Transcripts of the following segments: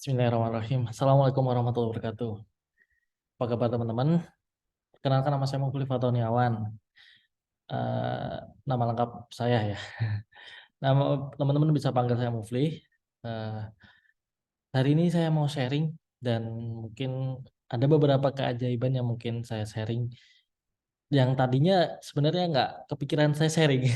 Bismillahirrahmanirrahim. Assalamualaikum warahmatullahi wabarakatuh. Apa kabar teman-teman? Kenalkan nama saya Mufli Fatoniawan. Eh, Nama lengkap saya ya. Nama teman-teman bisa panggil saya Mufli. Eh, Hari ini saya mau sharing dan mungkin ada beberapa keajaiban yang mungkin saya sharing yang tadinya sebenarnya nggak kepikiran saya sharing.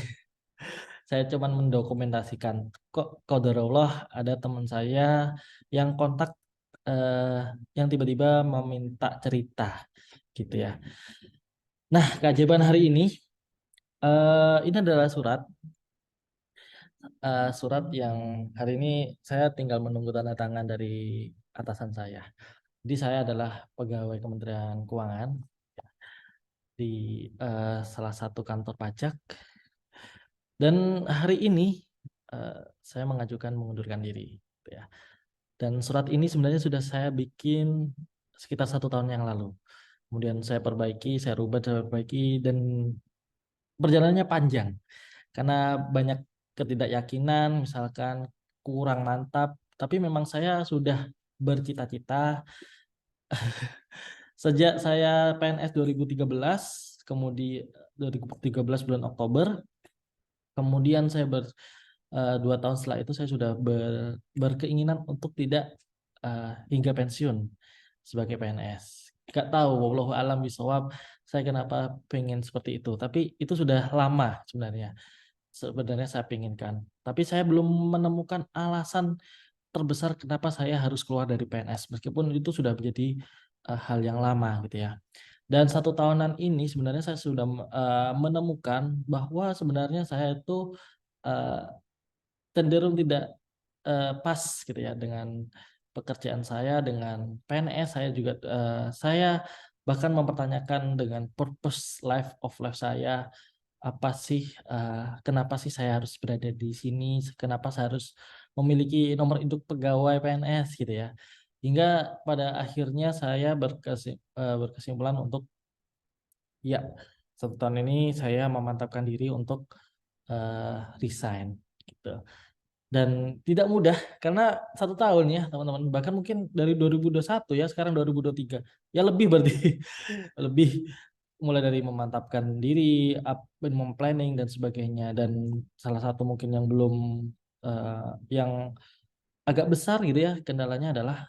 Saya cuman mendokumentasikan. Kok qadarullah ada teman saya yang kontak yang tiba-tiba meminta cerita gitu ya. Nah, keajaiban hari ini adalah surat yang hari ini saya tinggal menunggu tanda tangan dari atasan saya. Jadi saya adalah pegawai Kementerian Keuangan di salah satu kantor pajak dan hari ini saya mengajukan mengundurkan diri, gitu ya. Dan surat ini sebenarnya sudah saya bikin sekitar 1 tahun yang lalu. Kemudian saya perbaiki, saya rubah, saya perbaiki, dan perjalanannya panjang. Karena banyak ketidakyakinan, misalkan kurang mantap, tapi memang saya sudah bercita-cita sejak saya PNS 2013, kemudian 2013 bulan Oktober, kemudian saya 2 tahun setelah itu saya sudah berkeinginan untuk tidak hingga pensiun sebagai PNS. Gak tahu, wallahu alam bisawab, saya kenapa pengen seperti itu. Tapi itu sudah lama sebenarnya saya pinginkan. Tapi saya belum menemukan alasan terbesar kenapa saya harus keluar dari PNS, meskipun itu sudah menjadi hal yang lama gitu ya. Dan 1 tahunan ini sebenarnya saya sudah menemukan bahwa sebenarnya saya itu uh, cenderung tidak pas gitu ya dengan pekerjaan saya, dengan PNS saya juga saya bahkan mempertanyakan dengan purpose life saya, apa sih kenapa sih saya harus berada di sini, kenapa saya harus memiliki nomor induk pegawai PNS gitu ya, hingga pada akhirnya saya berkesimpulan untuk ya 1 tahun ini saya memantapkan diri untuk resign gitu. Dan tidak mudah karena 1 tahun ya teman-teman, bahkan mungkin dari 2021 ya sekarang 2023 ya lebih berarti lebih, mulai dari memantapkan diri, memplanning dan sebagainya. Dan salah satu mungkin yang belum yang agak besar gitu ya kendalanya adalah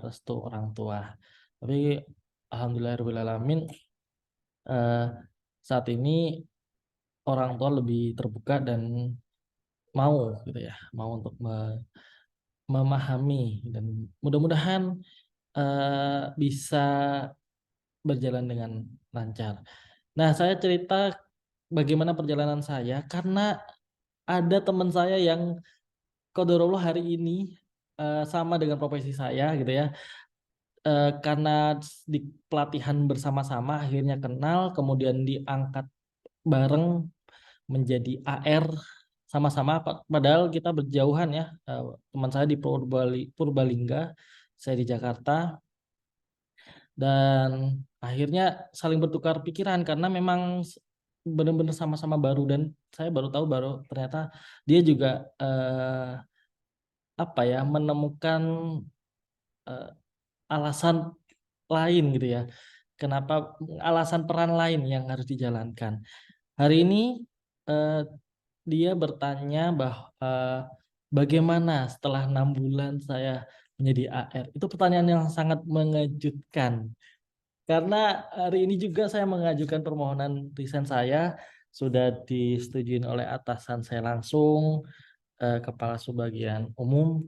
restu orang tua. Tapi alhamdulillahirobbilalamin eh, saat ini orang tua lebih terbuka dan mau gitu ya, mau untuk memahami, dan mudah-mudahan bisa berjalan dengan lancar. Nah, saya cerita bagaimana perjalanan saya karena ada teman saya yang qadarullah hari ini sama dengan profesi saya gitu ya. Karena di pelatihan bersama-sama akhirnya kenal, kemudian diangkat bareng menjadi AR sama-sama, padahal kita berjauhan ya. Teman saya di Purbalingga, saya di Jakarta, dan akhirnya saling bertukar pikiran karena memang benar-benar sama-sama baru, dan saya baru tahu baru ternyata dia juga apa ya menemukan eh, alasan lain gitu ya, kenapa, alasan peran lain yang harus dijalankan. Hari ini eh, dia bertanya bahwa bagaimana setelah 6 bulan saya menjadi AR. Itu pertanyaan yang sangat mengejutkan. Karena hari ini juga saya mengajukan permohonan resign saya, sudah disetujui oleh atasan saya langsung, kepala subbagian umum.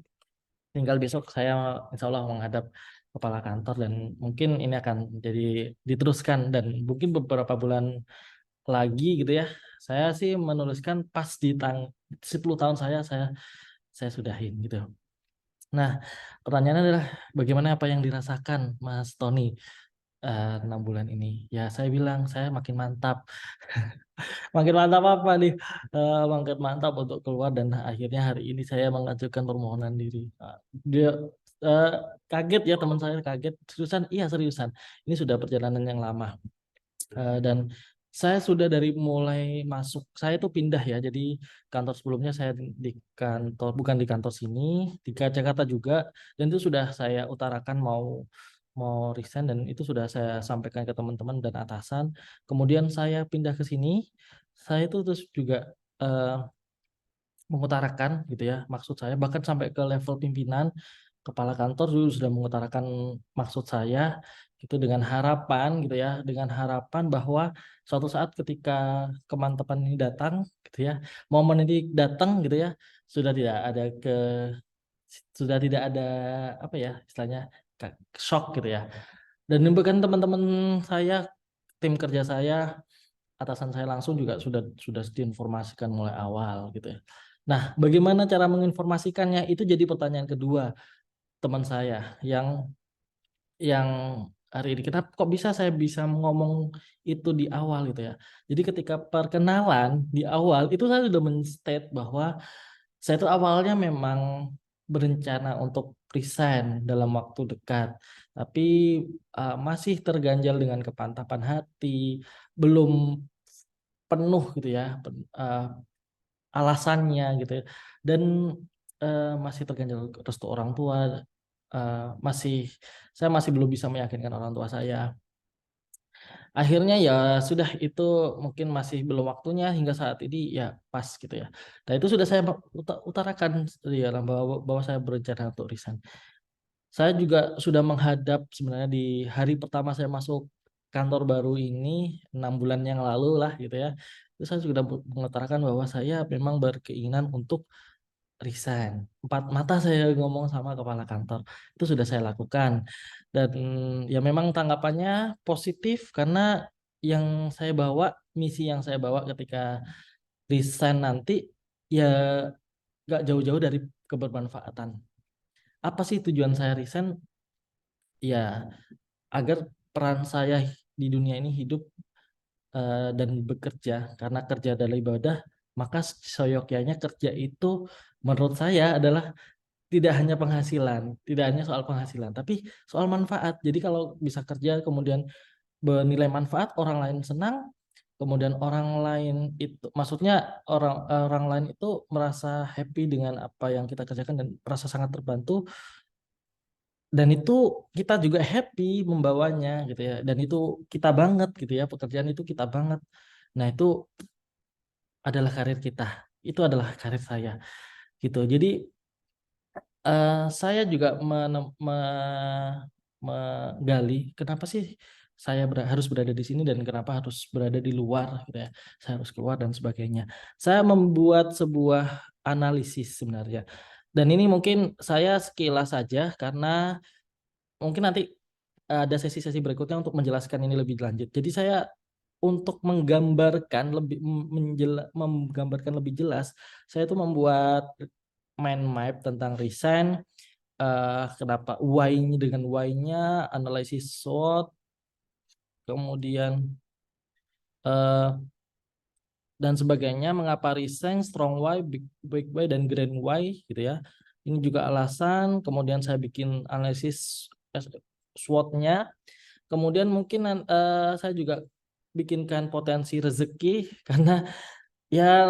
Tinggal besok saya insya Allah menghadap kepala kantor, dan mungkin ini akan jadi diteruskan, dan mungkin beberapa bulan lagi gitu ya. Saya sih menuliskan pas di 10 tahun saya sudahin gitu. Nah, pertanyaannya adalah bagaimana apa yang dirasakan Mas Tony 6 bulan ini? Ya, saya bilang saya makin mantap. Makin mantap apa nih? Makin mantap untuk keluar, dan akhirnya hari ini saya mengajukan permohonan diri. Dia eh, kaget ya, teman saya kaget. Seriusan? Iya seriusan. Ini sudah perjalanan yang lama. Dan Saya sudah dari mulai masuk, saya itu pindah ya. Jadi kantor sebelumnya saya di kantor, bukan di kantor sini, di Jakarta juga. Dan itu sudah saya utarakan mau mau resign dan itu sudah saya sampaikan ke teman-teman dan atasan. Kemudian saya pindah ke sini, saya itu terus juga eh, mengutarakan gitu ya maksud saya bahkan sampai ke level pimpinan kepala kantor dulu sudah mengutarakan maksud saya gitu dengan harapan gitu ya dengan harapan bahwa suatu saat ketika kemantapan ini datang gitu ya momen ini datang gitu ya sudah tidak ada sudah tidak ada apa ya istilahnya shock gitu ya dan bahkan teman-teman saya tim kerja saya atasan saya langsung juga sudah diinformasikan mulai awal gitu ya. Nah, bagaimana cara menginformasikannya itu jadi pertanyaan kedua teman saya yang hari ini kenapa kok bisa saya bisa ngomong itu di awal gitu ya. Jadi ketika perkenalan di awal itu saya sudah men-state bahwa saya itu awalnya memang berencana untuk resign dalam waktu dekat, tapi masih terganjal dengan kepantapan hati, belum penuh gitu ya alasannya gitu ya. Dan masih terganjal restu orang tua, masih saya masih belum bisa meyakinkan orang tua saya. Akhirnya ya sudah itu mungkin masih belum waktunya hingga saat ini ya pas gitu ya. Nah itu sudah saya utarakan ya bahwa saya berencana untuk resign. Saya juga sudah menghadap sebenarnya di hari pertama saya masuk kantor baru ini 6 bulan yang lalu lah gitu ya. Itu saya sudah mengutarakan bahwa saya memang berkeinginan untuk resign. Empat mata saya ngomong sama kepala kantor. Itu sudah saya lakukan. Dan ya memang tanggapannya positif karena yang saya bawa, misi yang saya bawa ketika resign nanti ya gak jauh-jauh dari kebermanfaatan. Apa sih tujuan saya resign? Ya agar peran saya di dunia ini hidup dan bekerja karena kerja adalah ibadah, maka seyogyanya kerja itu menurut saya adalah tidak hanya penghasilan, tidak hanya soal penghasilan, tapi soal manfaat. Jadi kalau bisa kerja kemudian bernilai manfaat, orang lain senang, kemudian orang lain itu, maksudnya orang lain itu merasa happy dengan apa yang kita kerjakan dan merasa sangat terbantu, dan itu kita juga happy membawanya gitu ya, dan itu kita banget gitu ya, pekerjaan itu kita banget. Nah itu adalah karir kita, itu adalah karir saya gitu. Jadi saya juga menggali kenapa sih saya harus berada di sini dan kenapa harus berada di luar gitu ya. Saya harus keluar dan sebagainya. Saya membuat sebuah analisis sebenarnya. Dan ini mungkin saya sekilas saja karena mungkin nanti ada sesi-sesi berikutnya untuk menjelaskan ini lebih lanjut. Jadi saya untuk menggambarkan lebih jelas, saya itu membuat mind map tentang resign, kenapa why-nya dengan why-nya, analisis SWOT, kemudian uh, dan sebagainya, mengapa resign, strong why, big why, dan grand why gitu ya. Ini juga alasan, kemudian saya bikin analisis SWOT-nya, kemudian mungkin saya juga bikinkan potensi rezeki karena ya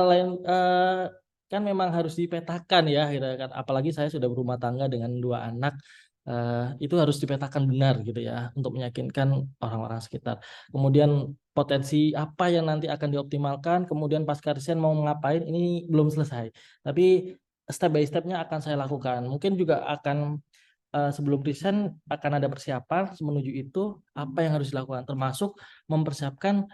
kan memang harus dipetakan ya gitu kan. Apalagi saya sudah berumah tangga dengan 2 anak, itu harus dipetakan benar gitu ya untuk meyakinkan orang-orang sekitar. Kemudian potensi apa yang nanti akan dioptimalkan, kemudian pasca resign mau ngapain ini belum selesai. Tapi step by stepnya akan saya lakukan. Mungkin juga akan sebelum resign akan ada persiapan menuju itu apa yang harus dilakukan termasuk mempersiapkan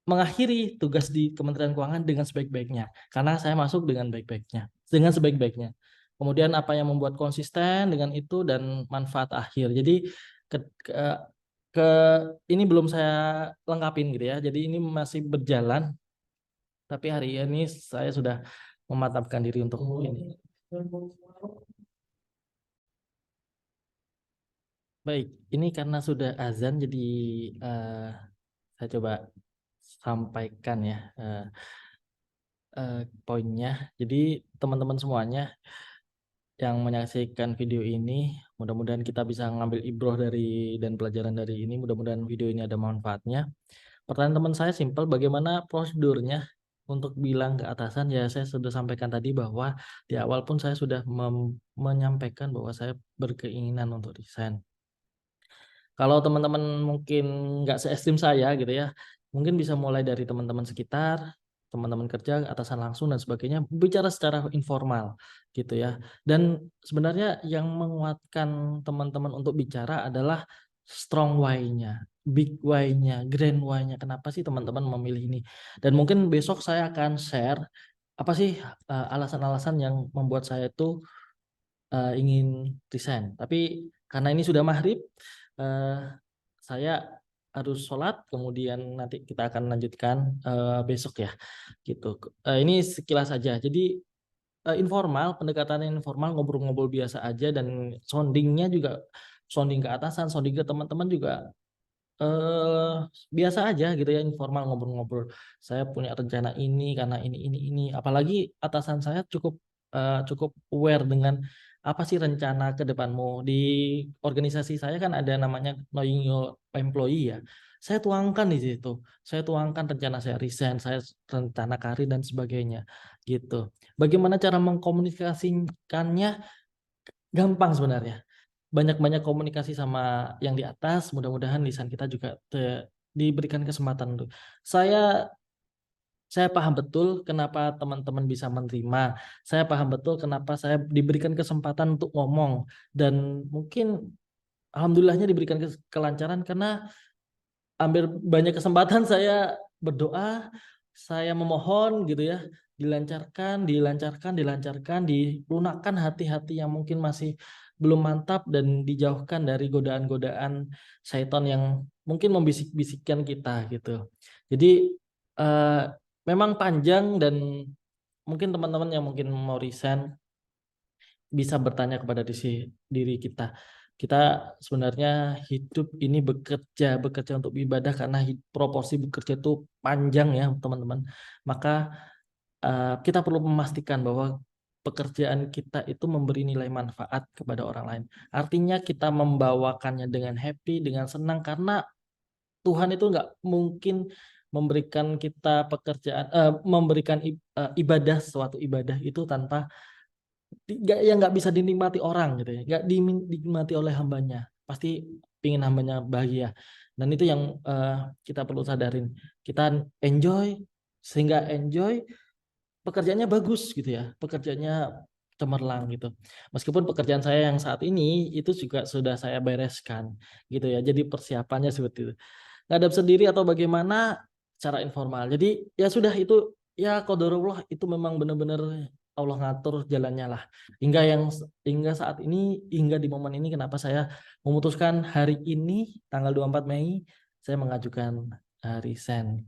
mengakhiri tugas di Kementerian Keuangan dengan sebaik-baiknya karena saya masuk dengan baik-baiknya dengan sebaik-baiknya, kemudian apa yang membuat konsisten dengan itu dan manfaat akhir. Jadi ke, ke, ke ini belum saya lengkapin gitu ya, jadi ini masih berjalan tapi hari ini saya sudah mematapkan diri untuk ini. Baik, ini karena sudah azan jadi eh, saya coba sampaikan ya poinnya. Jadi teman-teman semuanya yang menyaksikan video ini, mudah-mudahan kita bisa ngambil ibroh dari dan pelajaran dari ini. Mudah-mudahan video ini ada manfaatnya. Pertanyaan teman saya simpel, bagaimana prosedurnya untuk bilang ke atasan? Ya saya sudah sampaikan tadi bahwa di awal pun saya sudah menyampaikan bahwa saya berkeinginan untuk resign. Kalau teman-teman mungkin nggak se-ekstrim saya gitu ya, mungkin bisa mulai dari teman-teman sekitar, teman-teman kerja, atasan langsung dan sebagainya, bicara secara informal gitu ya. Dan sebenarnya yang menguatkan teman-teman untuk bicara adalah strong why-nya, big why-nya, grand why-nya. Kenapa sih teman-teman memilih ini? Dan mungkin besok saya akan share apa sih alasan-alasan yang membuat saya itu ingin resign. Tapi karena ini sudah maghrib, saya harus sholat, kemudian nanti kita akan lanjutkan besok ya, gitu. Ini sekilas saja. Jadi informal, pendekatannya informal, ngobrol-ngobrol biasa aja, dan soundingnya juga sounding ke atasan, sounding ke teman-teman juga eh biasa aja gitu ya, informal, ngobrol-ngobrol. Saya punya rencana ini karena ini. Apalagi atasan saya cukup aware dengan apa sih rencana ke depanmu. Di organisasi saya kan ada namanya knowing your employee ya. Saya tuangkan di situ. Saya tuangkan rencana saya resign, saya rencana karir dan sebagainya gitu. Bagaimana cara mengkomunikasikannya? Gampang sebenarnya. Banyak-banyak komunikasi sama yang di atas, mudah-mudahan lisan kita juga diberikan kesempatan untuk. Saya paham betul kenapa teman-teman bisa menerima. Saya paham betul kenapa saya diberikan kesempatan untuk ngomong, dan mungkin alhamdulillahnya diberikan kelancaran karena hampir banyak kesempatan saya berdoa, saya memohon gitu ya, dilancarkan, dilunakkan hati-hati yang mungkin masih belum mantap, dan dijauhkan dari godaan-godaan syaitan yang mungkin membisik-bisikkan kita gitu. Jadi eh, memang panjang, dan mungkin teman-teman yang mungkin mau resign bisa bertanya kepada diri kita. Kita sebenarnya hidup ini bekerja untuk ibadah, karena proporsi bekerja itu panjang ya teman-teman. Maka kita perlu memastikan bahwa pekerjaan kita itu memberi nilai manfaat kepada orang lain. Artinya kita membawakannya dengan happy, dengan senang, karena Tuhan itu nggak mungkin memberikan kita pekerjaan, memberikan ibadah, suatu ibadah itu tanpa yang nggak bisa dinikmati orang gitu ya, nggak dinikmati oleh hambanya, pasti pingin hambanya bahagia. Dan itu yang kita perlu sadarin, kita enjoy, sehingga enjoy pekerjaannya bagus gitu ya, pekerjaannya cemerlang gitu. Meskipun pekerjaan saya yang saat ini itu juga sudah saya bereskan gitu ya, jadi persiapannya seperti itu, ngadap sendiri atau bagaimana secara informal. Jadi ya sudah, itu ya qadarullah, itu memang benar-benar Allah ngatur jalannya lah. Hingga saat ini, hingga di momen ini, kenapa saya memutuskan hari ini tanggal 24 Mei saya mengajukan resign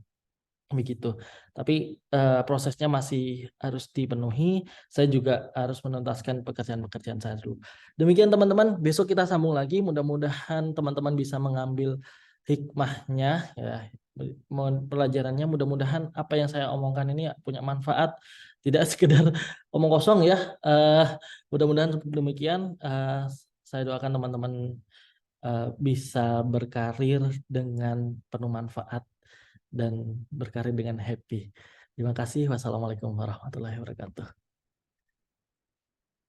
begitu. Tapi prosesnya masih harus dipenuhi. Saya juga harus menuntaskan pekerjaan-pekerjaan saya dulu. Demikian teman-teman, besok kita sambung lagi. Mudah-mudahan teman-teman bisa mengambil hikmahnya ya, pelajarannya. Mudah-mudahan apa yang saya omongkan ini punya manfaat, tidak sekedar omong kosong ya. Mudah-mudahan demikian. Saya doakan teman-teman bisa berkarir dengan penuh manfaat dan berkarir dengan happy. Terima kasih. Wassalamualaikum warahmatullahi wabarakatuh.